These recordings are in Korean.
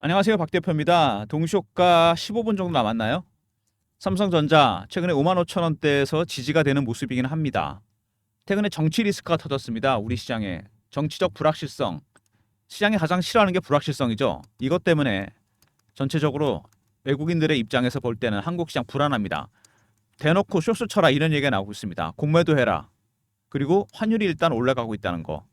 안녕하세요. 박 대표입니다. 동시효과 15분 정도 남았나요? 삼성전자 최근에 5만 5천 원대에서 지지가 되는 모습이긴 합니다. 최근에 정치 리스크가 터졌습니다. 우리 시장에. 정치적 불확실성. 시장이 가장 싫어하는 게 불확실성이죠. 이것 때문에 전체적으로 외국인들의 입장에서 볼 때는 한국 시장 불안합니다. 대놓고 쇼스 쳐라 이런 얘기가 나오고 있습니다. 공매도 해라. 그리고 환율이 일단 올라가고 있다는 거.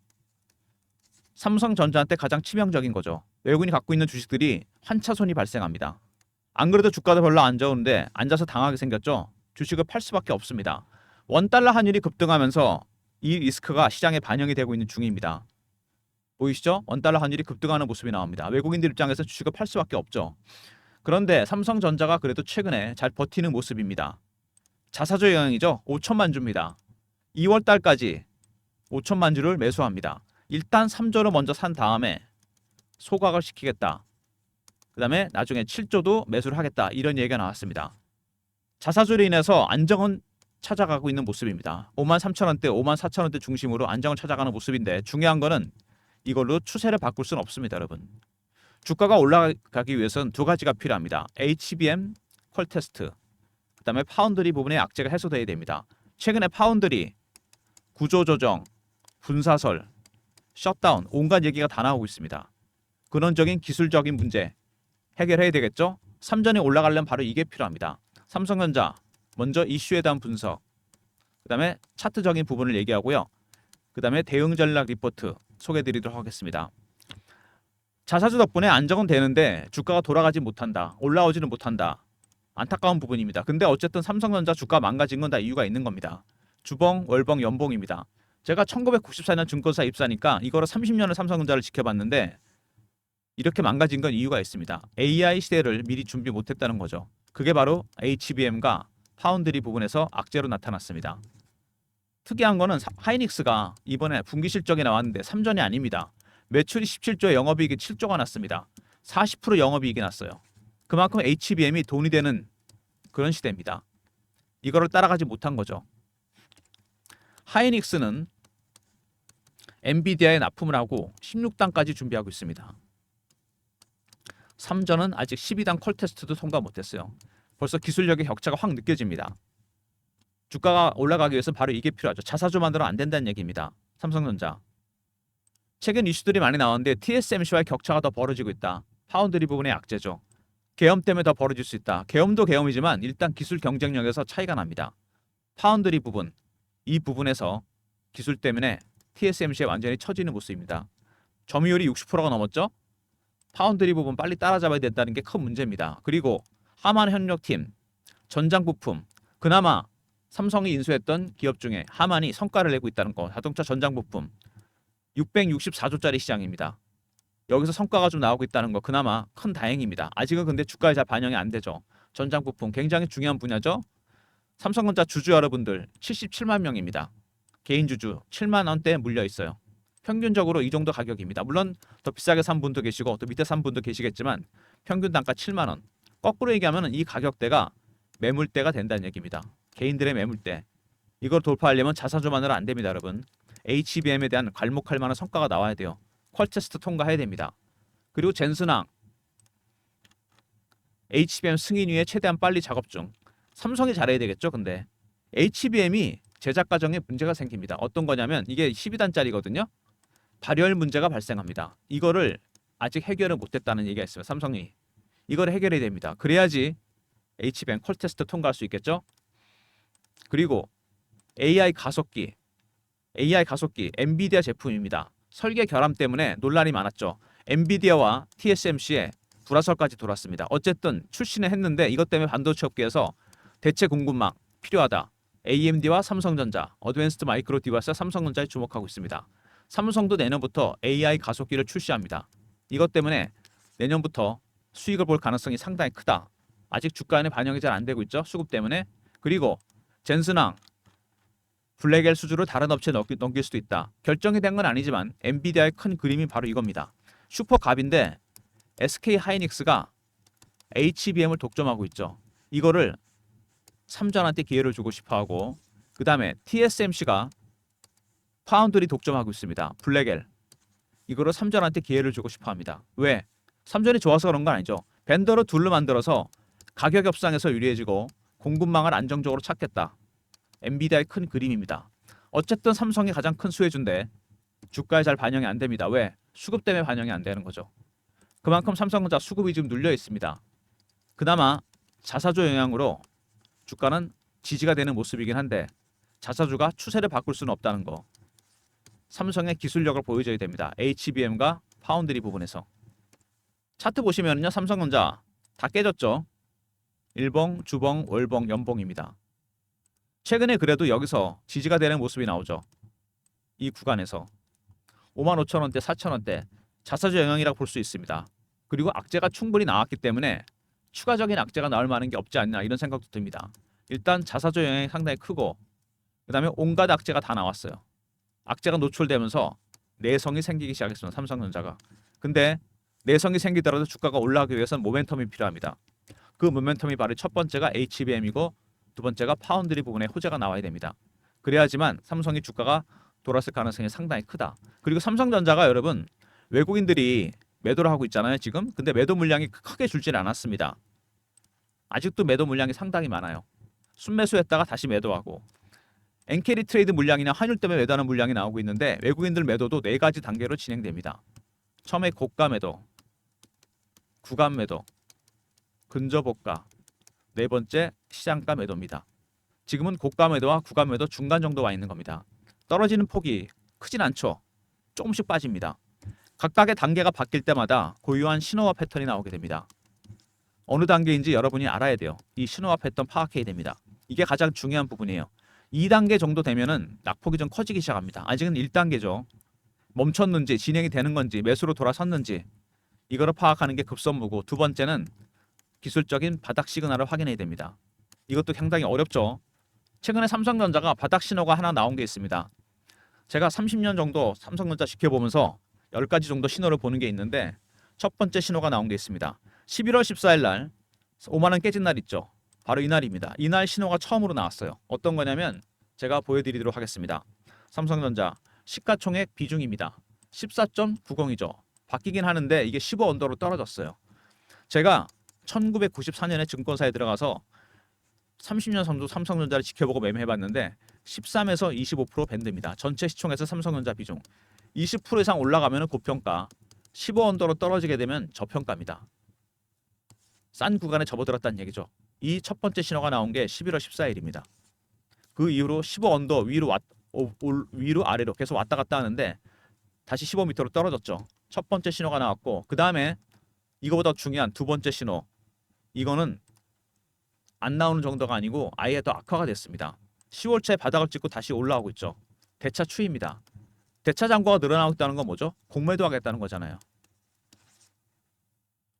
삼성전자한테 가장 치명적인 거죠. 외국인이 갖고 있는 주식들이 환차손이 발생합니다. 안 그래도 주가도 별로 안 좋은데 앉아서 당하게 생겼죠. 주식을 팔 수밖에 없습니다. 원달러 환율이 급등하면서 이 리스크가 시장에 반영이 되고 있는 중입니다. 보이시죠? 원달러 환율이 급등하는 모습이 나옵니다. 외국인들 입장에서 주식을 팔 수밖에 없죠. 그런데 삼성전자가 그래도 최근에 잘 버티는 모습입니다. 자사주 영향이죠. 5천만 주입니다. 2월 달까지 5천만 주를 매수합니다. 일단 3조를 먼저 산 다음에 소각을 시키겠다. 그 다음에 나중에 7조도 매수를 하겠다. 이런 얘기가 나왔습니다. 자사주로 인해서 안정은 찾아가고 있는 모습입니다. 5만 3천 원대, 5만 4천 원대 중심으로 안정을 찾아가는 모습인데 중요한 거는 이걸로 추세를 바꿀 수는 없습니다. 여러분. 주가가 올라가기 위해서는 두 가지가 필요합니다. HBM, 퀄테스트, 그 다음에 파운드리 부분의 악재가 해소돼야 됩니다. 최근에 파운드리, 구조조정, 분사설, 셧다운, 온갖 얘기가 다 나오고 있습니다. 근원적인 기술적인 문제 해결해야 되겠죠? 삼전에 올라가려면 바로 이게 필요합니다. 삼성전자 먼저 이슈에 대한 분석, 그 다음에 차트적인 부분을 얘기하고요. 그 다음에 대응 전략 리포트 소개해드리도록 하겠습니다. 자사주 덕분에 안정은 되는데 주가가 돌아가지 못한다. 올라오지는 못한다. 안타까운 부분입니다. 근데 어쨌든 삼성전자 주가 망가진 건 다 이유가 있는 겁니다. 주봉, 월봉, 연봉입니다. 제가 1994년 증권사 입사니까 이거로 30년을 삼성전자를 지켜봤는데 이렇게 망가진 건 이유가 있습니다. AI 시대를 미리 준비 못했다는 거죠. 그게 바로 HBM과 파운드리 부분에서 악재로 나타났습니다. 특이한 거는 하이닉스가 이번에 분기 실적이 나왔는데 3전이 아닙니다. 매출이 17조에 영업이익이 7조가 났습니다. 40% 영업이익이 났어요. 그만큼 HBM이 돈이 되는 그런 시대입니다. 이거를 따라가지 못한 거죠. 하이닉스는 엔비디아에 납품을 하고 16단까지 준비하고 있습니다. 3전은 아직 12단 콜 테스트도 통과 못했어요. 벌써 기술력의 격차가 확 느껴집니다. 주가가 올라가기 위해서 바로 이게 필요하죠. 자사주만으로는 안 된다는 얘기입니다. 삼성전자. 최근 이슈들이 많이 나왔는데 TSMC와의 격차가 더 벌어지고 있다. 파운드리 부분의 악재죠. 계엄 때문에 더 벌어질 수 있다. 계엄도 계엄이지만 일단 기술 경쟁력에서 차이가 납니다. 파운드리 부분, 이 부분에서 기술 때문에 TSMC에 완전히 처지는 모습입니다. 점유율이 60%가 넘었죠? 파운드리 부분 빨리 따라잡아야 된다는 게 큰 문제입니다. 그리고 하만 협력팀, 전장 부품, 그나마 삼성이 인수했던 기업 중에 하만이 성과를 내고 있다는 거, 자동차 전장 부품 664조짜리 시장입니다. 여기서 성과가 좀 나오고 있다는 거 그나마 큰 다행입니다. 아직은 근데 주가에 잘 반영이 안 되죠. 전장 부품 굉장히 중요한 분야죠. 삼성전자 주주 여러분들 77만 명입니다. 개인 주주 7만 원대에 물려 있어요. 평균적으로 이 정도 가격입니다. 물론 더 비싸게 산 분도 계시고 또 밑에 산 분도 계시겠지만 평균 단가 7만 원. 거꾸로 얘기하면 이 가격대가 매물대가 된다는 얘기입니다. 개인들의 매물대. 이걸 돌파하려면 자사주만으로 안 됩니다, 여러분. HBM에 대한 괄목할 만한 성과가 나와야 돼요. 퀄테스트 통과해야 됩니다. 그리고 젠슨항 HBM 승인 위에 최대한 빨리 작업 중. 삼성이 잘해야 되겠죠, 근데 HBM이 제작 과정에 문제가 생깁니다. 어떤 거냐면 이게 12단짜리거든요. 발열 문제가 발생합니다. 이거를 아직 해결을 못했다는 얘기가 있어요. 삼성이 이걸 해결해야 됩니다. 그래야지 HBM 콜테스트 통과할 수 있겠죠. 그리고 AI 가속기 엔비디아 제품입니다. 설계 결함 때문에 논란이 많았죠. 엔비디아와 TSMC에 불화설까지 돌았습니다. 어쨌든 출시는 했는데 이것 때문에 반도체 업계에서 대체 공급망 필요하다. AMD와 삼성전자, 어드밴스드 마이크로 디바이스 삼성전자에 주목하고 있습니다. 삼성도 내년부터 AI 가속기를 출시합니다. 이것 때문에 내년부터 수익을 볼 가능성이 상당히 크다. 아직 주가에 반영이 잘 안 되고 있죠. 수급 때문에. 그리고 젠슨항, 블랙엘 수주를 다른 업체에 넘길 수도 있다. 결정이 된 건 아니지만 엔비디아의 큰 그림이 바로 이겁니다. 슈퍼갑인데 SK 하이닉스가 HBM을 독점하고 있죠. 이거를 삼전한테 기회를 주고 싶어하고 그 다음에 TSMC가 파운드리 독점하고 있습니다. 블랙엘 이거로 삼전한테 기회를 주고 싶어합니다. 왜? 삼성이 좋아서 그런 건 아니죠. 벤더를 둘로 만들어서 가격 협상에서 유리해지고 공급망을 안정적으로 찾겠다. 엔비디아의 큰 그림입니다. 어쨌든 삼성이 가장 큰 수혜주인데 주가에 잘 반영이 안 됩니다. 왜? 수급 때문에 반영이 안 되는 거죠. 그만큼 삼성전자 수급이 지금 눌려 있습니다. 그나마 자사주 영향으로 주가는 지지가 되는 모습이긴 한데 자사주가 추세를 바꿀 수는 없다는 거. 삼성의 기술력을 보여줘야 됩니다. HBM과 파운드리 부분에서. 차트 보시면요. 삼성전자 다 깨졌죠. 일봉, 주봉, 월봉, 연봉입니다. 최근에 그래도 여기서 지지가 되는 모습이 나오죠. 이 구간에서 55,000원대, 4,000원대 자사주 영향이라고 볼 수 있습니다. 그리고 악재가 충분히 나왔기 때문에 추가적인 악재가 나올 만한 게 없지 않나 이런 생각도 듭니다. 일단 자사주 영향이 상당히 크고 그 다음에 온갖 악재가 다 나왔어요. 악재가 노출되면서 내성이 생기기 시작했습니다. 삼성전자가. 근데 내성이 생기더라도 주가가 올라가기 위해서는 모멘텀이 필요합니다. 그 모멘텀이 바로 첫 번째가 HBM이고 두 번째가 파운드리 부분에 호재가 나와야 됩니다. 그래야지만 삼성이 주가가 돌았을 가능성이 상당히 크다. 그리고 삼성전자가 여러분 외국인들이 매도를 하고 있잖아요 지금. 근데 매도 물량이 크게 줄지는 않았습니다. 아직도 매도 물량이 상당히 많아요. 순매수했다가 다시 매도하고 엔캐리 트레이드 물량이나 환율 때문에 매도하는 물량이 나오고 있는데 외국인들 매도도 4가지 단계로 진행됩니다. 처음에 고가 매도, 구간 매도, 근저보가, 네 번째 시장가 매도입니다. 지금은 고가 매도와 구간 매도 중간 정도 와 있는 겁니다. 떨어지는 폭이 크진 않죠. 조금씩 빠집니다. 각각의 단계가 바뀔 때마다 고유한 신호와 패턴이 나오게 됩니다. 어느 단계인지 여러분이 알아야 돼요. 이 신호와 패턴 파악해야 됩니다. 이게 가장 중요한 부분이에요. 2단계 정도 되면은 낙폭이 좀 커지기 시작합니다. 아직은 1단계죠. 멈췄는지 진행이 되는 건지 매수로 돌아섰는지 이거를 파악하는 게 급선무고 두 번째는 기술적인 바닥 시그널을 확인해야 됩니다. 이것도 상당히 어렵죠. 최근에 삼성전자가 바닥 신호가 하나 나온 게 있습니다. 제가 30년 정도 삼성전자 지켜보면서 10가지 정도 신호를 보는 게 있는데 첫 번째 신호가 나온 게 있습니다. 11월 14일 날 5만원 깨진 날 있죠. 바로 이날입니다. 이날 신호가 처음으로 나왔어요. 어떤 거냐면 제가 보여드리도록 하겠습니다. 삼성전자 시가총액 비중입니다. 14.90이죠. 바뀌긴 하는데 이게 15 언더로 떨어졌어요. 제가 1994년에 증권사에 들어가서 30년 정도 삼성전자를 지켜보고 매매해봤는데 13에서 25% 밴드입니다. 전체 시총에서 삼성전자 비중 20% 이상 올라가면 고평가, 15 언더로 떨어지게 되면 저평가입니다. 싼 구간에 접어들었다는 얘기죠. 이 첫 번째 신호가 나온 게 11월 14일입니다. 그 이후로 15 언더 위로 아래로 계속 왔다 갔다 하는데 다시 15m로 떨어졌죠. 첫 번째 신호가 나왔고 그 다음에 이거보다 중요한 두 번째 신호, 이거는 안 나오는 정도가 아니고 아예 더 악화가 됐습니다. 10월째 바닥을 찍고 다시 올라오고 있죠. 대차 추이입니다. 대차 잔고가 늘어나고 있다는 건 뭐죠? 공매도 하겠다는 거잖아요.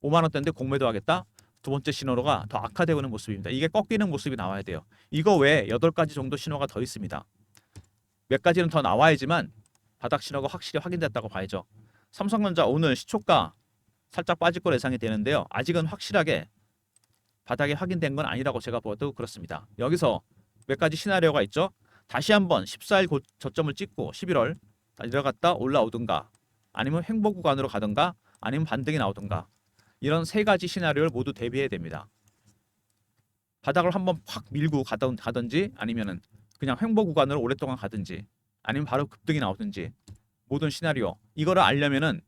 5만 원대인데 공매도 하겠다? 두 번째 신호가 더 악화되고 있는 모습입니다. 이게 꺾이는 모습이 나와야 돼요. 이거 외에 8가지 정도 신호가 더 있습니다. 몇 가지는 더 나와야지만 바닥 신호가 확실히 확인됐다고 봐야죠. 삼성전자 오늘 시초가 살짝 빠질 걸 예상이 되는데요. 아직은 확실하게 바닥이 확인된 건 아니라고 제가 봐도 그렇습니다. 여기서 몇 가지 시나리오가 있죠. 다시 한번 14일 저점을 찍고 11월 내려갔다 올라오든가 아니면 횡보 구간으로 가든가 아니면 반등이 나오든가 이런 3가지 시나리오를 모두 대비해야 됩니다. 바닥을 한번 확 밀고 가든지 아니면은 그냥 횡보 구간으로 오랫동안 가든지 아니면 바로 급등이 나오든지 모든 시나리오 이거를 알려면은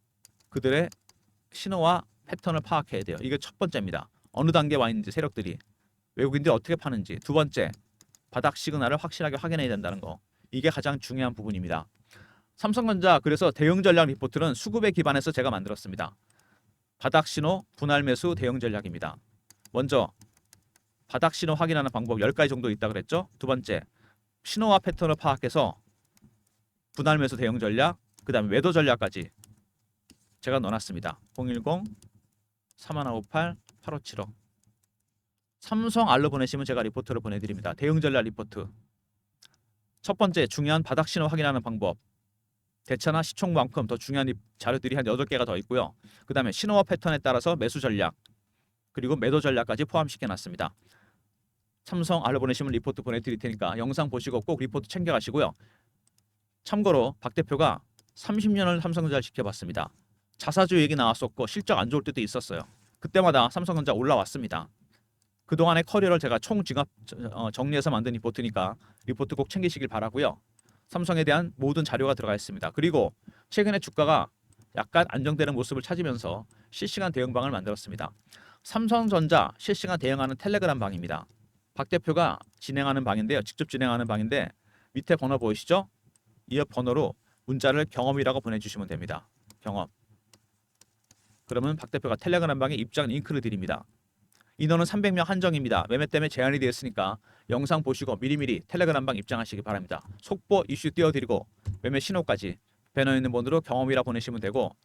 그들의 신호와 패턴을 파악해야 돼요. 이게 첫 번째입니다. 어느 단계에 와 있는지 세력들이 외국인들이 어떻게 파는지. 두 번째 바닥 시그널을 확실하게 확인해야 된다는 거. 이게 가장 중요한 부분입니다. 삼성전자 그래서 대응 전략 리포트는 수급에 기반해서 제가 만들었습니다. 바닥 신호, 분할 매수, 대응 전략입니다. 먼저 바닥 신호 확인하는 방법 10가지 정도 있다 그랬죠. 두 번째 신호와 패턴을 파악해서 분할 매수 대응 전략, 그 다음에 매도 전략까지 제가 넣어놨습니다. 010-3158-8575 삼성 알로 보내시면 제가 리포트를 보내드립니다. 대응 전략 리포트. 첫 번째 중요한 바닥 신호 확인하는 방법. 대차나 시총만큼 더 중요한 자료들이 한 8개가 더 있고요. 그 다음에 신호와 패턴에 따라서 매수 전략 그리고 매도 전략까지 포함시켜놨습니다. 삼성 알로 보내시면 리포트 보내드릴 테니까 영상 보시고 꼭 리포트 챙겨가시고요. 참고로 박 대표가 30년을 삼성전자를 지켜봤습니다. 자사주 얘기 나왔었고 실적 안 좋을 때도 있었어요. 그때마다 삼성전자 올라왔습니다. 그동안의 커리어를 제가 정리해서 만든 리포트니까 리포트 꼭 챙기시길 바라고요. 삼성에 대한 모든 자료가 들어가 있습니다. 그리고 최근에 주가가 약간 안정되는 모습을 찾으면서 실시간 대응방을 만들었습니다. 삼성전자 실시간 대응하는 텔레그램 방입니다. 박 대표가 진행하는 방인데요. 직접 진행하는 방인데 밑에 번호 보이시죠? 이 번호로 문자를 경험이라고 보내주시면 됩니다. 경험. 그러면 박 대표가 텔레그램 방에 입장 링크를 드립니다. 인원은 300명 한정입니다. 매매 때문에 제한이 되었으니까 영상 보시고 미리미리 텔레그램 방 입장하시기 바랍니다. 속보 이슈 띄워드리고 매매 신호까지 배너 있는 번호로 경험이라 보내시면 되고,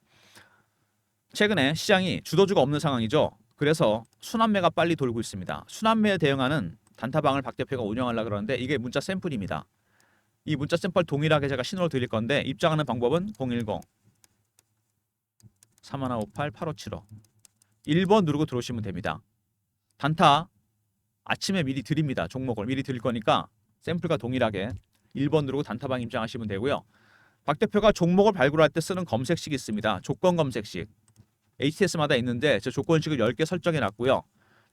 최근에 시장이 주도주가 없는 상황이죠. 그래서 순환매가 빨리 돌고 있습니다. 순환매에 대응하는 단타방을 박 대표가 운영하려고 그러는데 이게 문자 샘플입니다. 이 문자 샘플 동일하게 제가 신호를 드릴 건데 입장하는 방법은 010-3158-8575 1번 누르고 들어오시면 됩니다. 단타 아침에 미리 드립니다. 종목을 미리 드릴 거니까 샘플과 동일하게 1번 누르고 단타방 입장하시면 되고요. 박 대표가 종목을 발굴할 때 쓰는 검색식이 있습니다. 조건 검색식. HTS마다 있는데 저 조건식을 10개 설정해 놨고요.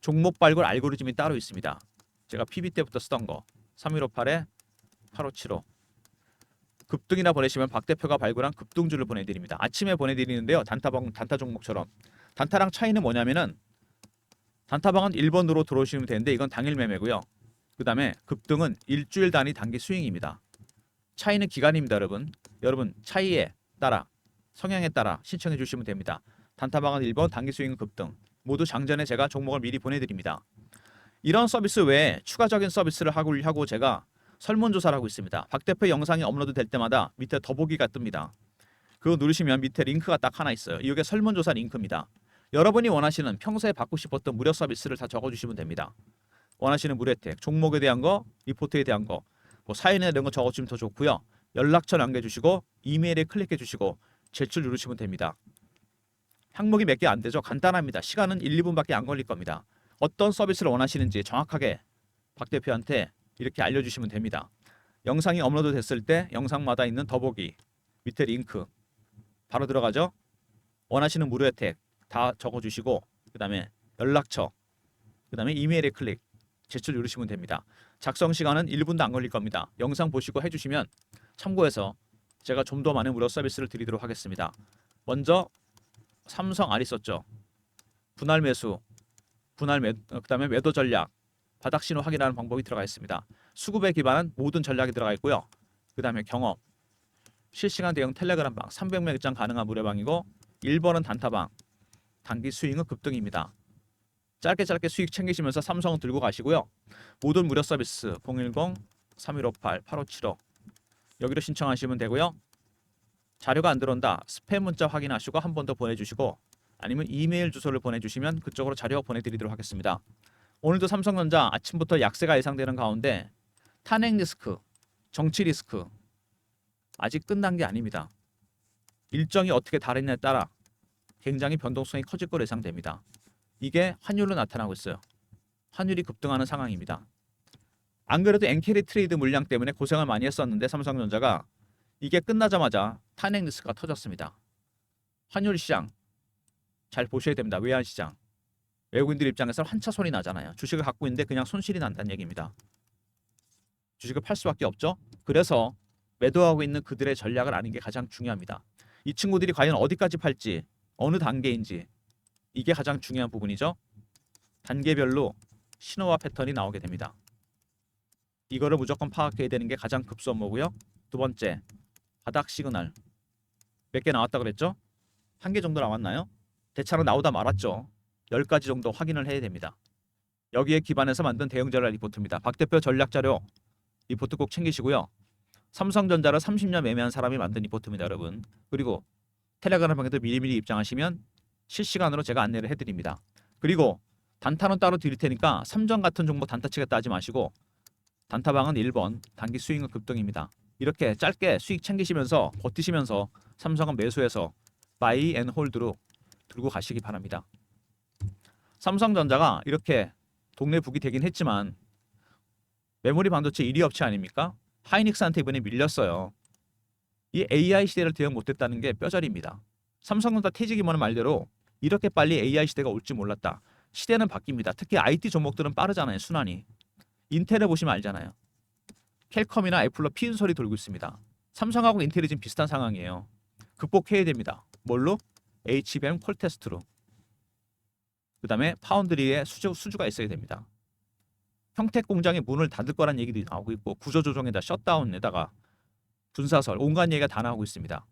종목 발굴 알고리즘이 따로 있습니다. 제가 PB 때부터 쓰던 거 3158에 8575 급등이나 보내시면 박 대표가 발굴한 급등주를 보내드립니다. 아침에 보내드리는데요. 단타 종목처럼. 단타랑 차이는 뭐냐면은 단타방은 1번으로 들어오시면 되는데 이건 당일 매매고요. 그 다음에 급등은 일주일 단위 단기 스윙입니다. 차이는 기간입니다. 여러분 차이에 따라 성향에 따라 신청해 주시면 됩니다. 단타방은 1번, 단기 스윙은 급등. 모두 장전에 제가 종목을 미리 보내드립니다. 이런 서비스 외에 추가적인 서비스를 하고 제가 설문조사를 하고 있습니다. 박 대표 영상이 업로드 될 때마다 밑에 더보기가 뜹니다. 그거 누르시면 밑에 링크가 딱 하나 있어요. 이게 설문조사 링크입니다. 여러분이 원하시는 평소에 받고 싶었던 무료 서비스를 다 적어주시면 됩니다. 원하시는 무료 혜택, 종목에 대한 거, 리포트에 대한 거, 뭐 사연에 대한 거 적어주시면 더 좋고요. 연락처 남겨주시고 이메일에 클릭해주시고 제출 누르시면 됩니다. 항목이 몇 개 안 되죠? 간단합니다. 시간은 1, 2분밖에 안 걸릴 겁니다. 어떤 서비스를 원하시는지 정확하게 박 대표한테 이렇게 알려주시면 됩니다. 영상이 업로드 됐을 때 영상마다 있는 더보기, 밑에 링크 바로 들어가죠? 원하시는 무료 혜택 다 적어주시고 그 다음에 연락처, 그 다음에 이메일에 클릭, 제출 누르시면 됩니다. 작성 시간은 1분도 안 걸릴 겁니다. 영상 보시고 해주시면 참고해서 제가 좀 더 많은 무료 서비스를 드리도록 하겠습니다. 먼저 삼성 알이 썼죠. 분할 매수, 그 다음에 매도 전략, 바닥 신호 확인하는 방법이 들어가 있습니다. 수급에 기반한 모든 전략이 들어가 있고요. 그 다음에 경험, 실시간 대응 텔레그램 방, 300명 입장 가능한 무료방이고 1번은 단타방, 단기 수익은 급등입니다. 짧게 수익 챙기시면서 삼성은 들고 가시고요. 모든 무료 서비스 010-3158-8575 여기로 신청하시면 되고요. 자료가 안 들어온다. 스팸 문자 확인하시고 한 번 더 보내주시고 아니면 이메일 주소를 보내주시면 그쪽으로 자료 보내드리도록 하겠습니다. 오늘도 삼성전자 아침부터 약세가 예상되는 가운데 탄핵 리스크, 정치 리스크 아직 끝난 게 아닙니다. 일정이 어떻게 다르냐에 따라 굉장히 변동성이 커질 거로 예상됩니다. 이게 환율로 나타나고 있어요. 환율이 급등하는 상황입니다. 안 그래도 엔캐리 트레이드 물량 때문에 고생을 많이 했었는데 삼성전자가 이게 끝나자마자 탄핵 리스크가 터졌습니다. 환율 시장 잘 보셔야 됩니다. 외환 시장. 외국인들 입장에서 환차 손이 나잖아요. 주식을 갖고 있는데 그냥 손실이 난다는 얘기입니다. 주식을 팔 수밖에 없죠. 그래서 매도하고 있는 그들의 전략을 아는 게 가장 중요합니다. 이 친구들이 과연 어디까지 팔지, 어느 단계인지 이게 가장 중요한 부분이죠. 단계별로 신호와 패턴이 나오게 됩니다. 이거를 무조건 파악해야 되는 게 가장 급수 업무고요. 두 번째, 바닥 시그널. 몇 개 나왔다 그랬죠? 1개 정도 나왔나요? 대차로 나오다 말았죠. 10가지 정도 확인을 해야 됩니다. 여기에 기반해서 만든 대응 전략 리포트입니다. 박 대표 전략 자료 리포트 꼭 챙기시고요. 삼성전자를 30년 매매한 사람이 만든 리포트입니다, 여러분. 그리고 텔레그램 방에도 미리미리 입장하시면 실시간으로 제가 안내를 해드립니다. 그리고 단타는 따로 드릴 테니까 삼전 같은 종목 단타 치겠다 하지 마시고 단타방은 1번, 단기 수익은 급등입니다. 이렇게 짧게 수익 챙기시면서 버티시면서 삼성은 매수해서 바이 앤 홀드로 들고 가시기 바랍니다. 삼성전자가 이렇게 동네 북이 되긴 했지만 메모리 반도체 1위 업체 아닙니까? 하이닉스한테 이번에 밀렸어요. 이 AI 시대를 대응 못했다는 게 뼈저리입니다. 삼성전자 퇴직이면 말대로 이렇게 빨리 AI 시대가 올지 몰랐다. 시대는 바뀝니다. 특히 IT 종목들은 빠르잖아요. 순환이. 인텔을 보시면 알잖아요. 퀄컴이나 애플로 피운 소리 돌고 있습니다. 삼성하고 인텔이 지금 비슷한 상황이에요. 극복해야 됩니다. 뭘로? HBM 콜테스트로. 그 다음에 파운드리에 수주가 있어야 됩니다. 평택 공장이 문을 닫을 거란 얘기도 나오고 있고 구조조정에다 셧다운에다가 분사설 온갖 얘기가 다 나오고 있습니다.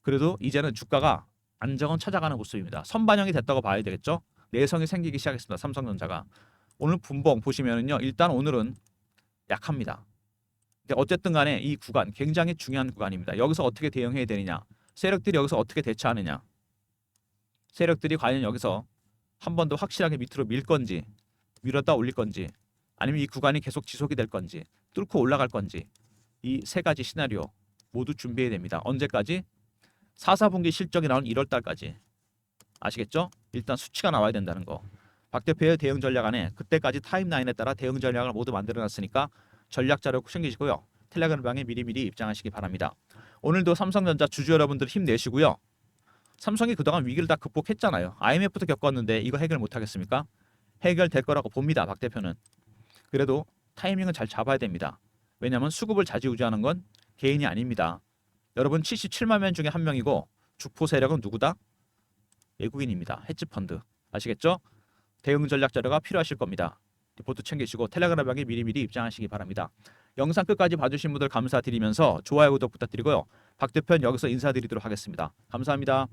그래도 이제는 주가가 안정은 찾아가는 모습입니다. 선반영이 됐다고 봐야 되겠죠? 내성이 생기기 시작했습니다. 삼성전자가. 오늘 분봉 보시면은요. 일단 오늘은 약합니다. 근데 어쨌든 간에 이 구간 굉장히 중요한 구간입니다. 여기서 어떻게 대응해야 되느냐. 세력들이 여기서 어떻게 대처하느냐. 세력들이 과연 여기서 한 번 더 확실하게 밑으로 밀 건지 밀었다 올릴 건지 아니면 이 구간이 계속 지속이 될 건지 뚫고 올라갈 건지 이 세 가지 시나리오 모두 준비해야 됩니다. 언제까지? 4, 4분기 실적이 나오는 1월 달까지. 아시겠죠? 일단 수치가 나와야 된다는 거. 박 대표의 대응 전략 안에 그때까지 타임라인에 따라 대응 전략을 모두 만들어놨으니까 전략 자료 꼭 챙기시고요. 텔레그램 방에 미리미리 입장하시기 바랍니다. 오늘도 삼성전자 주주 여러분들 힘내시고요. 삼성이 그동안 위기를 다 극복했잖아요. IMF도 겪었는데 이거 해결 못하겠습니까? 해결될 거라고 봅니다. 박 대표는. 그래도 타이밍은 잘 잡아야 됩니다. 왜냐하면 수급을 좌지우지하는 건 개인이 아닙니다. 여러분 77만 명 중에 한 명이고 주포 세력은 누구다? 외국인입니다. 헤지펀드. 아시겠죠? 대응 전략 자료가 필요하실 겁니다. 리포트 챙기시고 텔레그램 방에 미리미리 입장하시기 바랍니다. 영상 끝까지 봐주신 분들 감사드리면서 좋아요 구독 부탁드리고요. 박 대표는 여기서 인사드리도록 하겠습니다. 감사합니다.